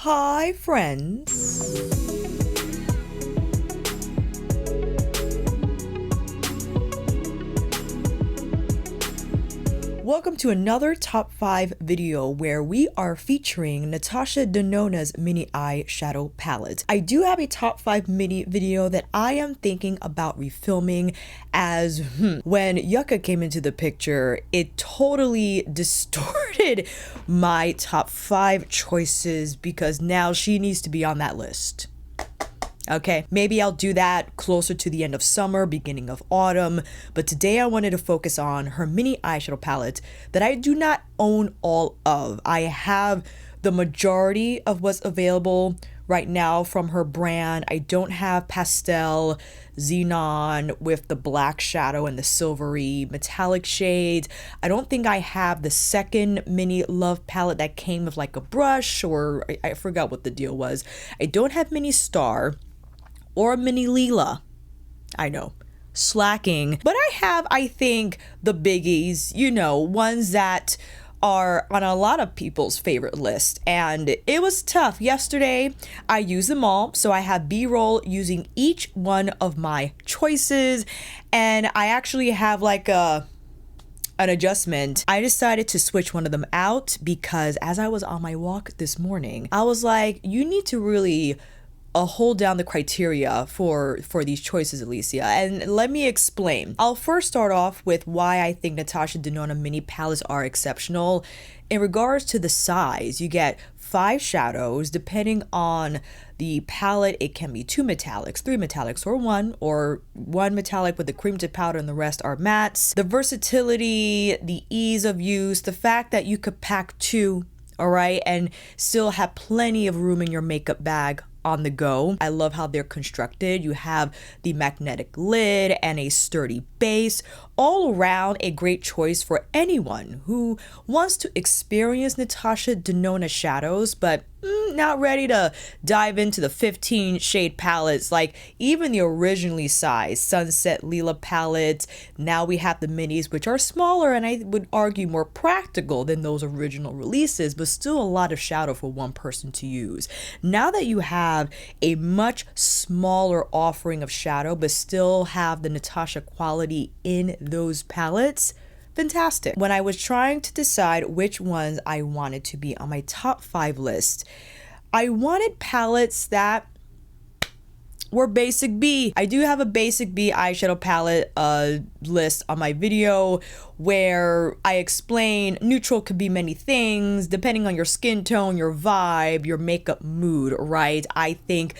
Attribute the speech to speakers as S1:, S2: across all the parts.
S1: Hi, friends. Welcome to another top 5 video where we are featuring Natasha Denona's mini eyeshadow palette. I do have a top 5 mini video that I am thinking about refilming as when Yucca came into the picture, it totally distorted my top 5 choices because now she needs to be on that list. Okay, maybe I'll do that closer to the end of summer, beginning of autumn, but today I wanted to focus on her mini eyeshadow palette that I do not own all of. I have the majority of what's available right now from her brand. I don't have pastel, xenon with the black shadow and the silvery metallic shades. I don't think I have the second mini love palette that came with like a brush, or I forgot what the deal was. I don't have mini star or mini Lila. I know, slacking. But I have, I think, the biggies, you know, ones that are on a lot of people's favorite list. And it was tough. Yesterday, I used them all. So I have B-roll using each one of my choices. And I actually have like an adjustment. I decided to switch one of them out because as I was on my walk this morning, I was like, you need to really hold down the criteria for these choices, Alicia, and let me explain. I'll first start off with why I think Natasha Denona mini palettes are exceptional. In regards to the size, you get 5 shadows. Depending on the palette, it can be 2 metallics, 3 metallics, or one metallic with the cream to powder and the rest are mattes. The versatility, the ease of use, the fact that you could pack 2, all right, and still have plenty of room in your makeup bag on the go. I love how they're constructed. You have the magnetic lid and a sturdy base. All around a great choice for anyone who wants to experience Natasha Denona shadows, but not ready to dive into the 15 shade palettes like even the originally sized Sunset Lila palette. Now we have the minis, which are smaller and I would argue more practical than those original releases, but still a lot of shadow for one person to use. Now that you have a much smaller offering of shadow, but still have the Natasha quality in those palettes, fantastic. When I was trying to decide which ones I wanted to be on my top 5 list, I wanted palettes that were basic B. I do have a basic B eyeshadow palette list on my video where I explain neutral could be many things depending on your skin tone, your vibe, your makeup mood, right? I think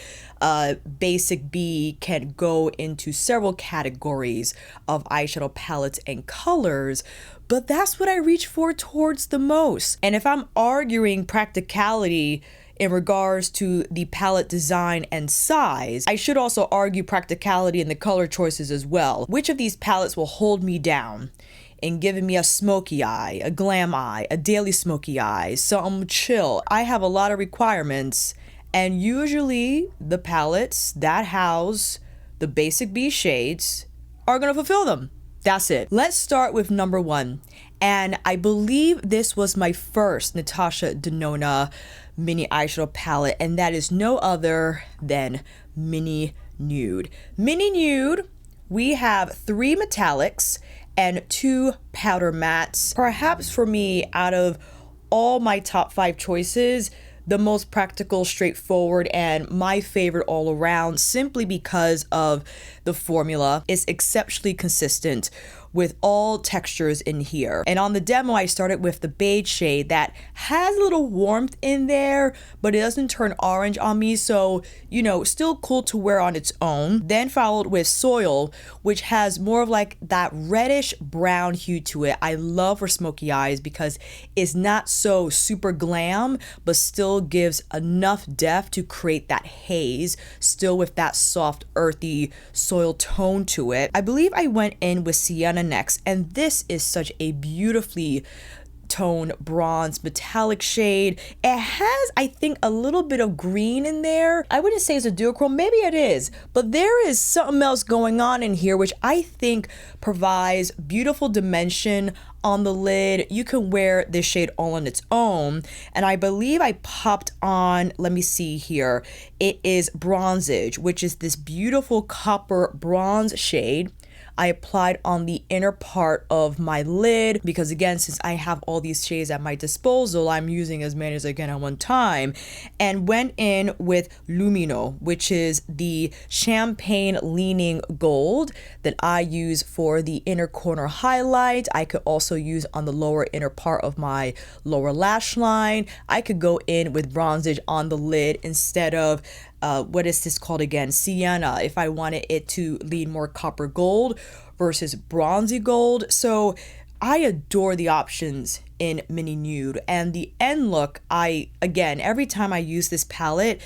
S1: basic B can go into several categories of eyeshadow palettes and colors, but that's what I reach for towards the most. And if I'm arguing practicality in regards to the palette design and size, I should also argue practicality in the color choices as well. Which of these palettes will hold me down in giving me a smoky eye, a glam eye, a daily smoky eye, some chill? I have a lot of requirements, and usually the palettes that house the basic B shades are gonna fulfill them. That's it. Let's start with number 1. And I believe this was my first Natasha Denona mini eyeshadow palette, and that is no other than Mini Nude. Mini Nude, we have 3 metallics and 2 powder mattes. Perhaps for me, out of all my top 5 choices, the most practical, straightforward, and my favorite all around, simply because of the formula is exceptionally consistent with all textures in here. And on the demo, I started with the beige shade that has a little warmth in there, but it doesn't turn orange on me. So, you know, still cool to wear on its own. Then followed with Soil, which has more of like that reddish brown hue to it. I love for smoky eyes because it's not so super glam, but still gives enough depth to create that haze, still with that soft, earthy soil tone to it. I believe I went in with Sienna next, and this is such a beautifully tone bronze metallic shade. It has, I think, a little bit of green in there. I wouldn't say it's a duochrome, maybe it is, but there is something else going on in here which I think provides beautiful dimension on the lid. You can wear this shade all on its own, and I believe I popped on, let me see here, it is Bronzage, which is this beautiful copper bronze shade. I applied on the inner part of my lid because, again, since I have all these shades at my disposal, I'm using as many as I can at one time, and went in with Lumino, which is the champagne leaning gold that I use for the inner corner highlight. I could also use on the lower inner part of my lower lash line. I could go in with Bronzage on the lid instead of what is this called again? Sienna, if I wanted it to lean more copper gold versus bronzy gold. So I adore the options in Mini Nude, and the end look, again, every time I use this palette,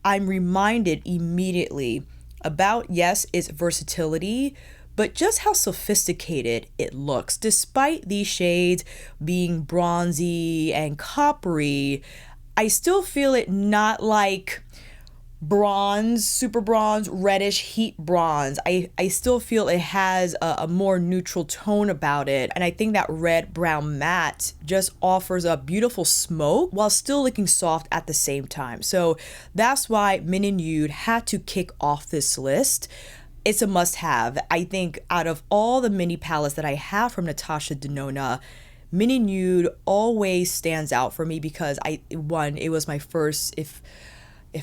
S1: I'm reminded immediately about, yes, its versatility, but just how sophisticated it looks. Despite these shades being bronzy and coppery, I still feel it not like bronze, super bronze, reddish heat bronze. I still feel it has a more neutral tone about it, and I think that red brown matte just offers a beautiful smoke while still looking soft at the same time. So that's why Mini Nude had to kick off this list. It's a must-have. I think out of all the mini palettes that I have from Natasha Denona, Mini Nude always stands out for me because it was my first,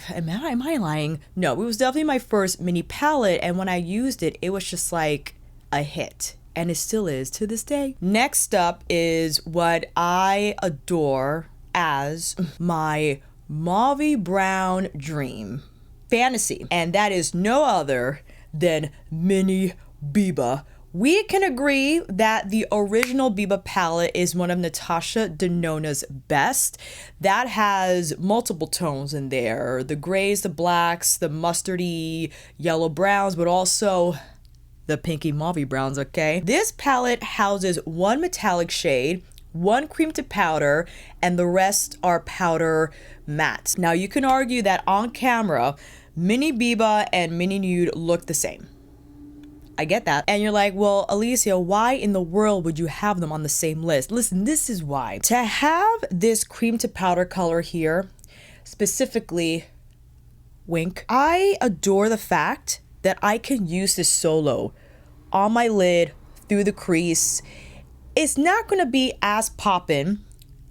S1: am I lying? No, it was definitely my first mini palette, and when I used it, it was just like a hit, and it still is to this day. Next up is what I adore as my mauve brown dream fantasy, and that is no other than Mini Biba. We can agree that the original Biba palette is one of Natasha Denona's best. That has multiple tones in there. The grays, the blacks, the mustardy, yellow browns, but also the pinky mauve browns, okay? This palette houses one metallic shade, one cream to powder, and the rest are powder mattes. Now you can argue that on camera, Mini Biba and Mini Nude look the same. I get that. And you're like, well, Alicia, why in the world would you have them on the same list? Listen, this is why. To have this cream to powder color here, specifically Wink, I adore the fact that I can use this solo on my lid through the crease. It's not going to be as poppin'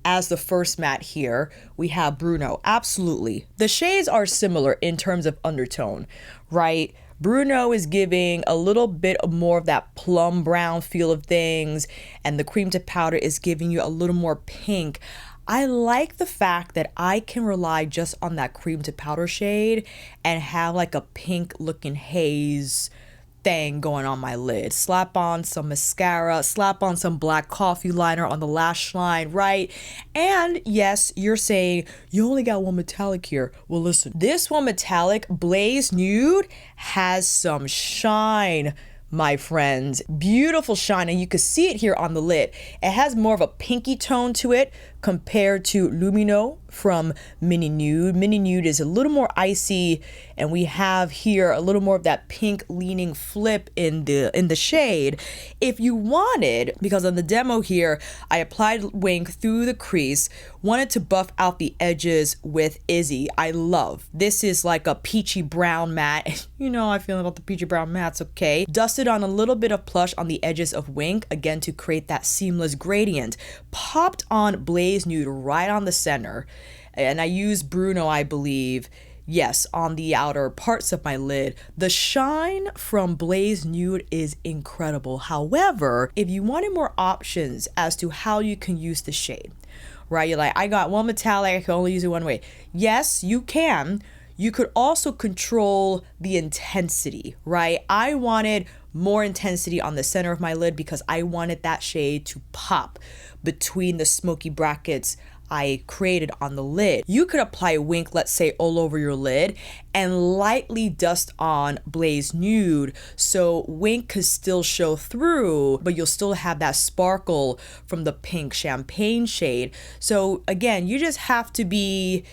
S1: as the first matte here. We have Bruno, absolutely. The shades are similar in terms of undertone, right? Bruno is giving a little bit more of that plum brown feel of things, and the cream to powder is giving you a little more pink. I like the fact that I can rely just on that cream to powder shade and have like a pink looking haze thing going on my lid. Slap on some mascara, slap on some black coffee liner on the lash line, right? And yes, you're saying you only got one metallic here. Well, listen, this one metallic, Blaze Nude, has some shine, my friends. Beautiful shine, and you can see it here on the lid. It has more of a pinky tone to it compared to Lumino from Mini Nude. Mini Nude is a little more icy, and we have here a little more of that pink leaning flip in the shade. If you wanted, because on the demo here, I applied Wink through the crease, wanted to buff out the edges with Izzy. I love. This is like a peachy brown matte. You know how I feel about the peachy brown mattes, okay? Dusted on a little bit of plush on the edges of Wink, again to create that seamless gradient. Popped on Blaze Nude right on the center, and I used Bruno, I believe, yes, on the outer parts of my lid. The shine from Blaze Nude is incredible. However, if you wanted more options as to how you can use the shade, right? You're like, I got one metallic, I can only use it one way. Yes, you can. You could also control the intensity, right? I wanted more intensity on the center of my lid because I wanted that shade to pop between the smoky brackets I created on the lid. You could apply Wink, let's say, all over your lid and lightly dust on Blaze Nude so Wink could still show through, but you'll still have that sparkle from the pink champagne shade. So again, you just have to be,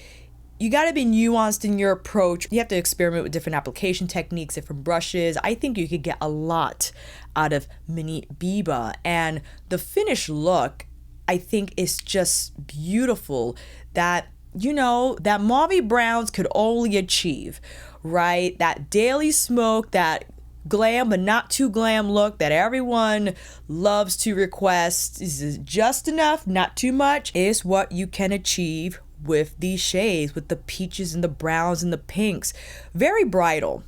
S1: you got to be nuanced in your approach. You have to experiment with different application techniques, different brushes. I think you could get a lot out of Mini Biba, and the finished look I think is just beautiful. That, you know, that mauve browns could only achieve, right? That daily smoke, that glam but not too glam look that everyone loves to request. Is just enough, not too much, is what you can achieve with these shades, with the peaches and the browns and the pinks. Very bridal,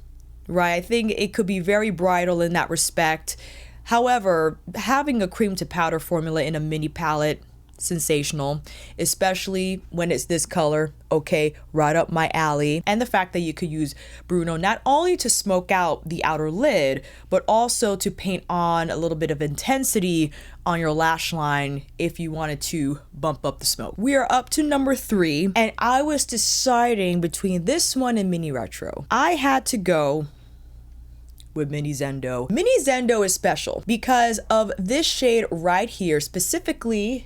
S1: right? I think it could be very bridal in that respect. However, having a cream to powder formula in a mini palette, sensational, especially when it's this color. Okay, right up my alley. And the fact that you could use Bruno not only to smoke out the outer lid, but also to paint on a little bit of intensity on your lash line if you wanted to bump up the smoke. We are up to number 3, and I was deciding between this one and Mini Retro. I had to go with Mini Zendo. Mini Zendo is special because of this shade right here, specifically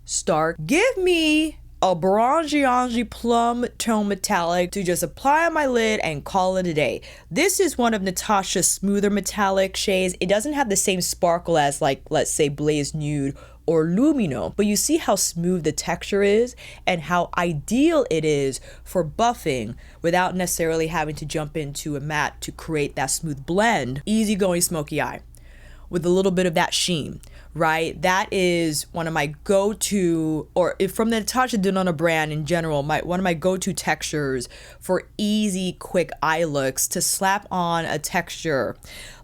S1: Stark. Give me a bronzy plum tone metallic to just apply on my lid and call it a day. This is one of Natasha's smoother metallic shades. It doesn't have the same sparkle as, like, let's say Blaze Nude or Lumino, but you see how smooth the texture is and how ideal it is for buffing without necessarily having to jump into a matte to create that smooth blend. Easygoing smoky eye with a little bit of that sheen, right? That is one of my go-to, or if from the Natasha Denona brand in general, one of my go-to textures for easy, quick eye looks to slap on a texture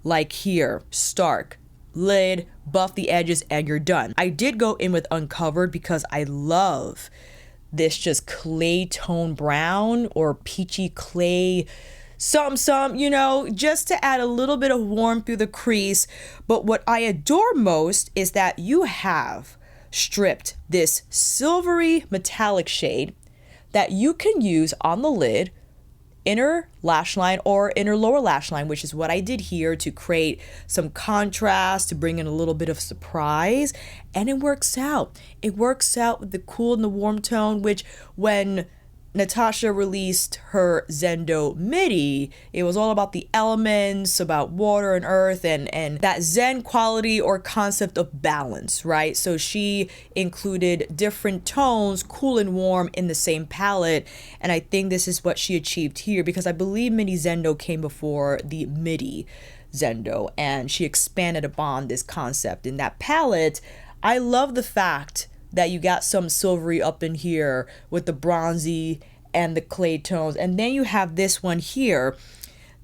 S1: like here, Stark, lid, buff the edges, and you're done. I did go in with Uncovered because I love this just clay tone brown or peachy clay some, you know, just to add a little bit of warmth through the crease. But what I adore most is that you have stripped this silvery metallic shade that you can use on the lid, inner lash line or inner lower lash line, which is what I did here to create some contrast, to bring in a little bit of surprise. And it works out. It works out with the cool and the warm tone, which when Natasha released her Zendo Midi, it was all about the elements, about water and earth, and that Zen quality or concept of balance, right? So she included different tones, cool and warm, in the same palette, and I think this is what she achieved here, because I believe Mini Zendo came before the Midi Zendo, and she expanded upon this concept in that palette. I love the fact that you got some silvery up in here with the bronzy and the clay tones. And then you have this one here,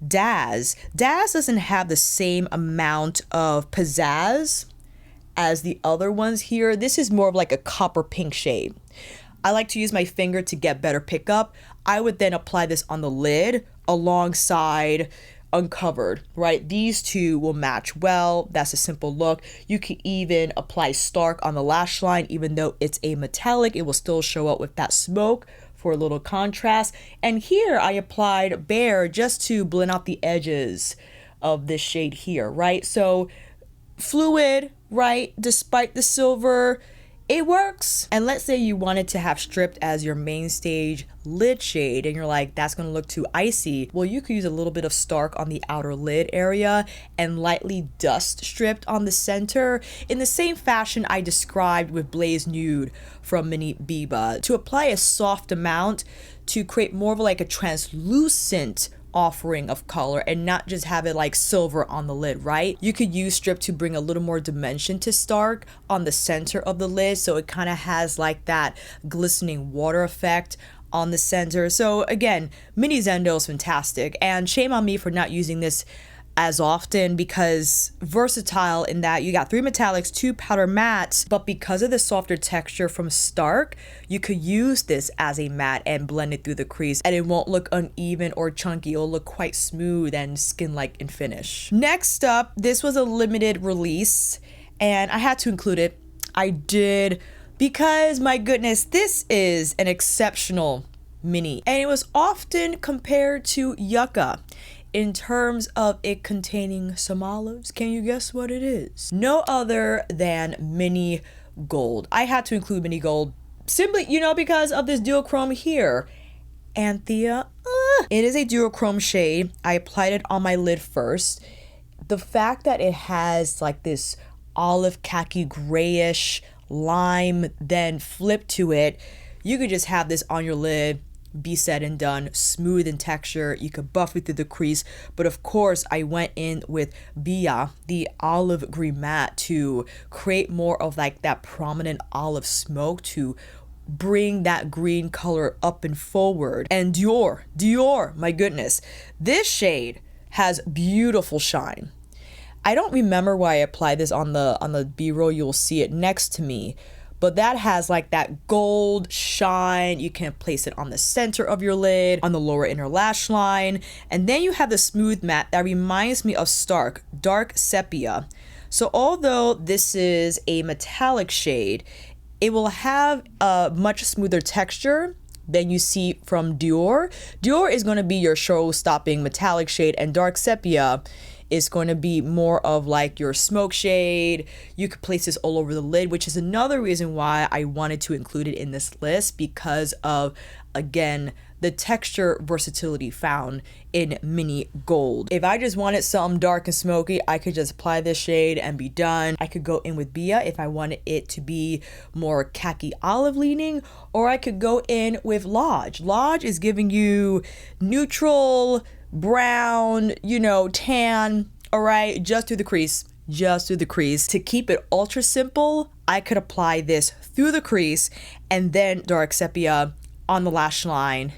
S1: Daz. Daz doesn't have the same amount of pizzazz as the other ones here. This is more of like a copper pink shade. I like to use my finger to get better pickup. I would then apply this on the lid alongside Uncovered, right? These two will match well. That's a simple look. You can even apply Stark on the lash line, even though it's a metallic, it will still show up with that smoke for a little contrast. And here I applied Bare just to blend out the edges of this shade here, right? So fluid, right? Despite the silver, it works. And let's say you wanted to have stripped as your main stage lid shade and you're like, that's going to look too icy. Well, you could use a little bit of Stark on the outer lid area and lightly dust stripped on the center in the same fashion I described with Blaze Nude from Mini Biba, to apply a soft amount to create more of like a translucent offering of color and not just have it like silver on the lid, right? You could use strip to bring a little more dimension to Stark on the center of the lid, so it kind of has like that glistening water effect on the center. So again, Mini Zendo is fantastic, and shame on me for not using this as often, because versatile in that you got 3 metallics, 2 powder mattes, but because of the softer texture from Stark, you could use this as a matte and blend it through the crease, and it won't look uneven or chunky. It'll look quite smooth and skin-like in finish. Next up, this was a limited release and I had to include it. I did, because my goodness, this is an exceptional mini, and it was often compared to Yucca in terms of it containing some olives. Can you guess what it is? No other than Mini Gold. I had to include Mini Gold simply, because of this duochrome here. Anthea, it is a duochrome shade. I applied it on my lid first. The fact that it has like this olive khaki grayish lime then flip to it, you could just have this on your lid, be said and done, smooth in texture. You could buff it through the crease, but of course I went in with Biba, the olive green matte, to create more of like that prominent olive smoke, to bring that green color up and forward. And Dior, my goodness, this shade has beautiful shine. I don't remember why I applied this on the B-roll. You'll see it next to me. But that has like that gold shine. You can place it on the center of your lid, on the lower inner lash line. And then you have the smooth matte that reminds me of Stark, dark sepia. So although this is a metallic shade, it will have a much smoother texture than you see from Dior. Dior is going to be your show-stopping metallic shade, and dark sepia is going to be more of like your smoke shade. You could place this all over the lid, which is another reason why I wanted to include it in this list, because of, again, the texture versatility found in Mini Gold. If I just wanted something dark and smoky, I could just apply this shade and be done. I could go in with Biba if I wanted it to be more khaki olive leaning, or I could go in with Lodge. Lodge is giving you neutral, brown, tan, all right, just through the crease. To keep it ultra simple, I could apply this through the crease and then dark sepia on the lash line,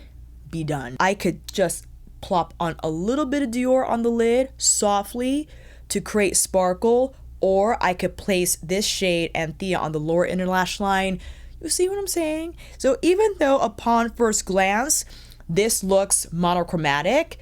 S1: be done. I could just plop on a little bit of Dior on the lid softly to create sparkle, or I could place this shade Anthea on the lower inner lash line. You see what I'm saying? So even though upon first glance this looks monochromatic,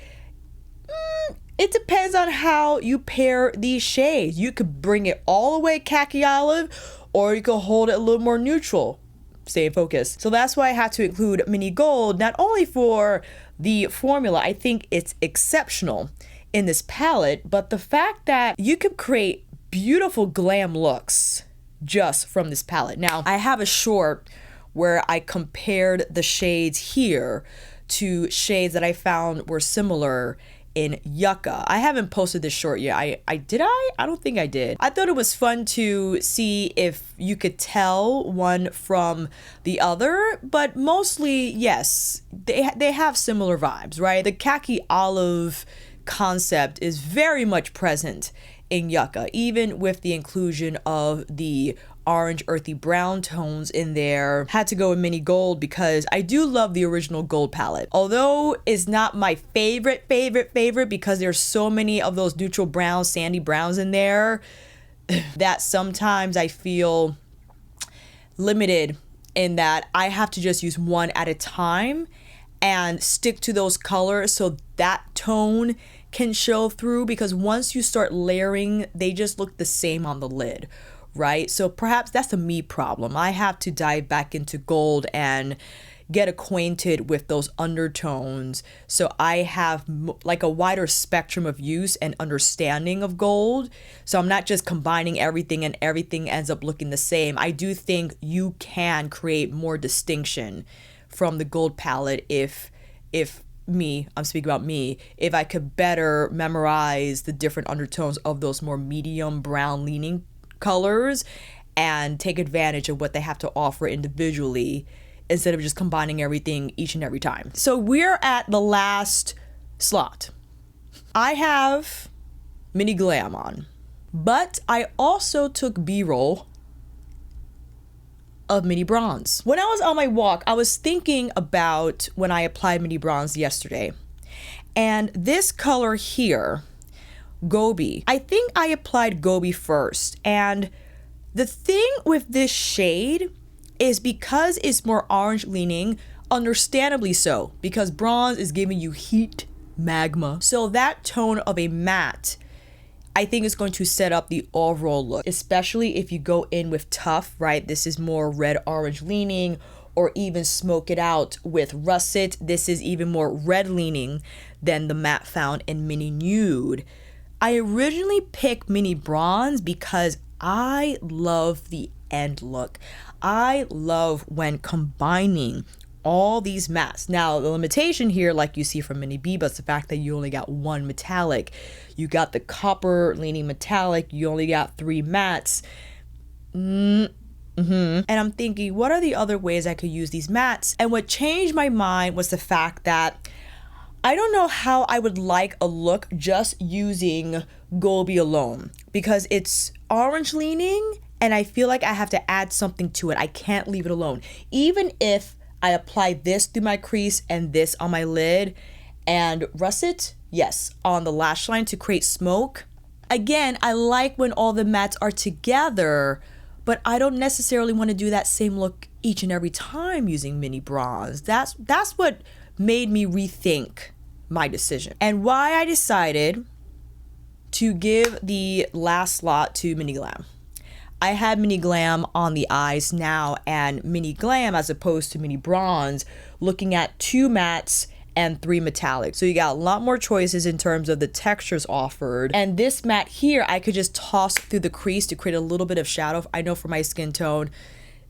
S1: it depends on how you pair these shades. You could bring it all the way khaki olive, or you could hold it a little more neutral. Stay in focus. So that's why I had to include Mini Gold, not only for the formula. I think it's exceptional in this palette, but the fact that you could create beautiful glam looks just from this palette. Now, I have a short where I compared the shades here to shades that I found were similar in Yucca. I haven't posted this short yet. I don't think I did. I thought it was fun to see if you could tell one from the other, but mostly, yes, they have similar vibes, right? The khaki olive concept is very much present in Yucca, even with the inclusion of the orange earthy brown tones in there. Had to go with Mini Gold because I do love the original gold palette. Although it's not my favorite because there's so many of those neutral browns, sandy browns in there that sometimes I feel limited in that I have to just use one at a time and stick to those colors so that tone can show through, because once you start layering, they just look the same on the lid, right? So perhaps that's a me problem. I have to dive back into gold and get acquainted with those undertones so I have like a wider spectrum of use and understanding of gold, so I'm not just combining everything and everything ends up looking the same. I do think you can create more distinction from the gold palette if I'm speaking about me, if I could better memorize the different undertones of those more medium brown leaning colors and take advantage of what they have to offer individually instead of just combining everything each and every time. So we're at the last slot. I have Mini Glam on, but I also took B-roll of Mini Bronze. When I was on my walk, I was thinking about when I applied Mini Bronze yesterday, and this color here, Gobi, I think I applied Gobi first, and the thing with this shade is because it's more orange leaning, understandably so, because bronze is giving you heat, magma, so that tone of a matte I think it's going to set up the overall look, especially if you go in with Tough, right? This is more red orange leaning, or even smoke it out with Russet. This is even more red leaning than the matte found in Mini Nude. I originally picked Mini Bronze because I love the end look. I love when combining all these mattes. Now, the limitation here, like you see from Mini Biba, is the fact that you only got one metallic. You got the copper leaning metallic. You only got 3 mattes. And I'm thinking, what are the other ways I could use these mattes? And what changed my mind was the fact that I don't know how I would like a look just using Goldie alone, because it's orange leaning and I feel like I have to add something to it. I can't leave it alone. Even if I apply this through my crease and this on my lid and Russet, yes, on the lash line to create smoke. Again, I like when all the mattes are together, but I don't necessarily want to do that same look each and every time using Mini Bronze. That's what made me rethink my decision. And why I decided to give the last slot to Mini Glam. I had Mini Glam on the eyes now, and Mini Glam, as opposed to Mini Bronze, looking at 2 mattes and 3 metallics. So you got a lot more choices in terms of the textures offered. And this matte here, I could just toss through the crease to create a little bit of shadow. I know for my skin tone,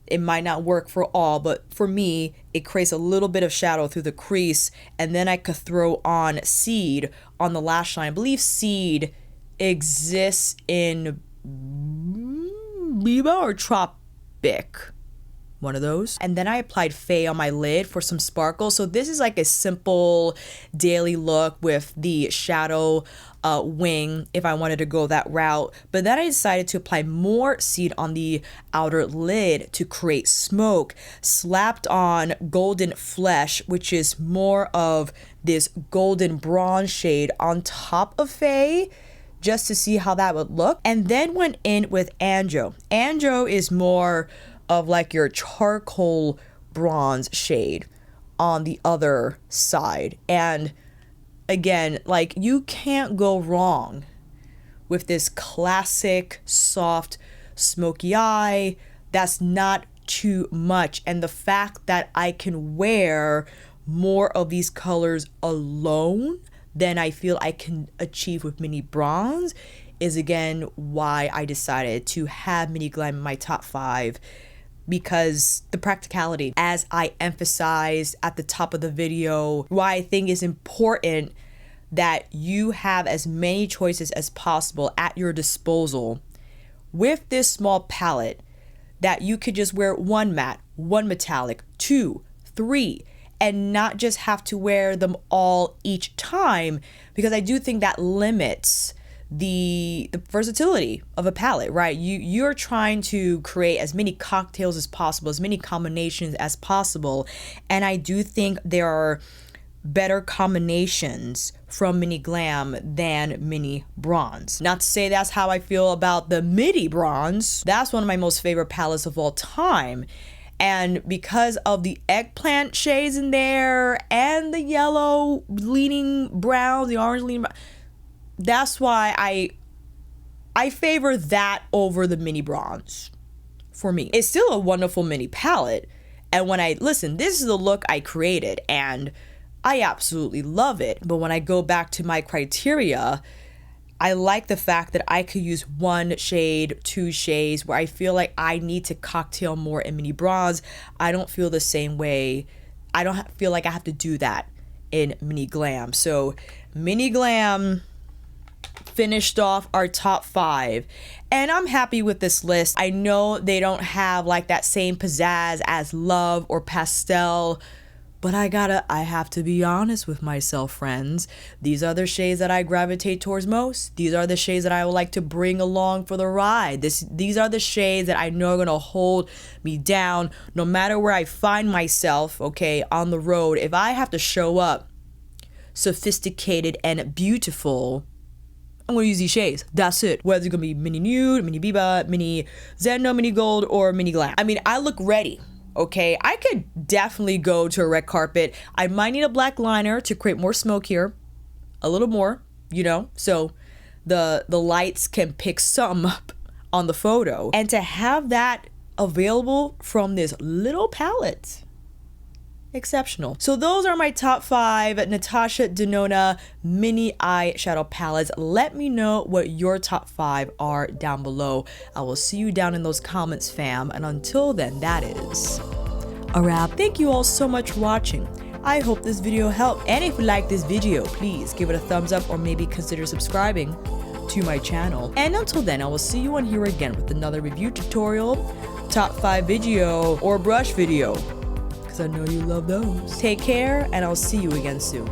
S1: it might not work for all, but for me, it creates a little bit of shadow through the crease. And then I could throw on Seed on the lash line. I believe Seed exists in Biba or Tropic, one of those. And then I applied Faye on my lid for some sparkle. So this is like a simple daily look with the shadow wing if I wanted to go that route. But then I decided to apply more Seed on the outer lid to create smoke, slapped on Golden Flesh, which is more of this golden bronze shade on top of Faye, just to see how that would look. And then went in with Anjo. Anjo is more of like your charcoal bronze shade on the other side. And again, like, you can't go wrong with this classic soft smoky eye that's not too much. And the fact that I can wear more of these colors alone than I feel I can achieve with Mini Bronze is again why I decided to have Mini Glam in my top 5, because the practicality, as I emphasized at the top of the video, why I think is important that you have as many choices as possible at your disposal with this small palette, that you could just wear 1 matte, 1 metallic, 2, 3, and not just have to wear them all each time, because I do think that limits the versatility of a palette, right? You're trying to create as many cocktails as possible, as many combinations as possible, and I do think there are better combinations from Mini Glam than Mini Bronze. Not to say that's how I feel about the Midi Bronze. That's one of my most favorite palettes of all time. And because of the eggplant shades in there and the yellow leaning brown, the orange leaning brown, that's why I favor that over the Mini Bronze for me. It's still a wonderful mini palette. And when listen, this is the look I created and I absolutely love it. But when I go back to my criteria, I like the fact that I could use 1 shade, 2 shades, where I feel like I need to cocktail more in Mini Bronze. I don't feel the same way. I don't feel like I have to do that in Mini Glam. So Mini Glam finished off our top 5, and I'm happy with this list. I know they don't have like that same pizzazz as Love or Pastel, but I have to be honest with myself, friends. These are the shades that I gravitate towards most. These are the shades that I would like to bring along for the ride. These are the shades that I know are gonna hold me down no matter where I find myself, okay, on the road. If I have to show up sophisticated and beautiful, I'm gonna use these shades. That's it. Whether it's gonna be Mini Nude, Mini Biba, Mini Zendo, Mini Gold, or Mini Glam. I mean, I look ready. Okay, I could definitely go to a red carpet. I might need a black liner to create more smoke here, a little more, you know. So the lights can pick some up on the photo. And to have that available from this little palette, exceptional. So those are my top 5 Natasha Denona mini eyeshadow palettes. Let me know what your top 5 are down below. I will see you down in those comments, fam. And until then, that is a wrap. Thank you all so much for watching. I hope this video helped. And if you like this video, please give it a thumbs up or maybe consider subscribing to my channel. And until then, I will see you on here again with another review tutorial, top 5 video, or brush video, because I know you love those. Take care, and I'll see you again soon.